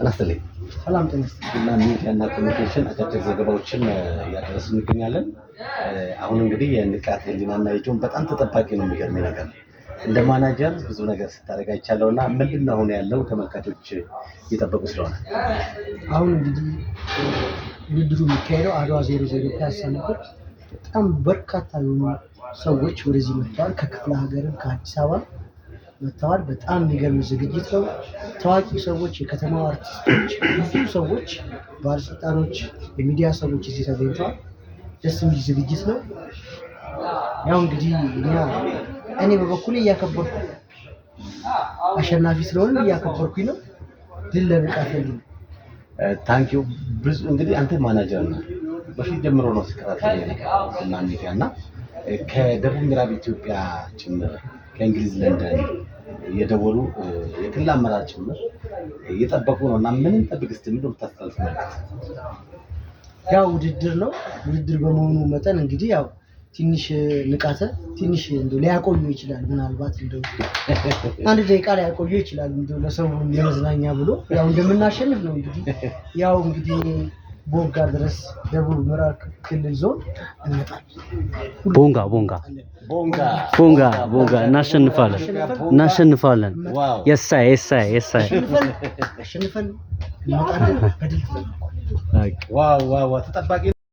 ተናስተልኝ ሰላም ተነስ እና ሚዲያና ኮሚኒኬሽን አጫጭር ዘገባዎችን ያደረስን እንገኛለን። አሁን እንግዲህ የንቃት ህሊናና የጆን በጣም ተጠባቂ ነው። የሚገርመኝ ነገር እንደ ማናጀር ብዙ ነገር ስታደርግ አይቻለውና ምንድነው አሁን ያለው ተመልካቾች እየጠበቁ ስለሆነ አሁን እንግዲህ ውድድሩ የሚካሄደው አድዋ 00 ፒያሳ ነበር። በጣም በርካታ የሆኑ ሰዎች ወደዚህ መጥተዋል። ከክፍለ ሀገርም ከአዲስ አበባ መጥተዋል። በጣም የሚገርም ዝግጅት ነው። ታዋቂ ሰዎች፣ የከተማው አርቲስቶች፣ ብዙ ሰዎች፣ ባለስልጣኖች፣ የሚዲያ ሰዎች እዚህ ተገኝተዋል። ደስ የሚል ዝግጅት ነው። ያው እንግዲህ እኔ በበኩሌ እያከበርኩ አሸናፊ ስለሆነ እያከበርኩኝ ነው። ድል ለንቃት ህሊና። ታንኪዩ። ብዙ እንግዲህ አንተ ማናጀር ነህ። በፊት ጀምሮ ነው ስከታተል የነበረው እና ሚዲያና ከደቡብ ምዕራብ ኢትዮጵያ ጭምር ከእንግሊዝ ለንደን የደወሉ የክልል አመራር ጭምር እየጠበቁ ነው እና ምንም ጠብቅ እስቲ ምንድነው የምታስተላልፍ መልዕክት? ያው ውድድር ነው። ውድድር በመሆኑ መጠን እንግዲህ ያው ትንሽ ንቃተ ትንሽ እንደው ሊያቆዩ ይችላል። ምናልባት እንደው አንድ ደቂቃ ሊያቆዩ ይችላል። እንደው ለሰው የመዝናኛ ብሎ ያው እንደምናሸንፍ ነው እንግዲህ ያው እንግዲህ ቦንጋ ድረስ ደቡብ ምዕራብ ክልል ዞን እንመጣለን። ቦንጋ እናሸንፋለን። የሳይ አሸንፈን እንመጣለን። በድል ዋው ተጠባቂ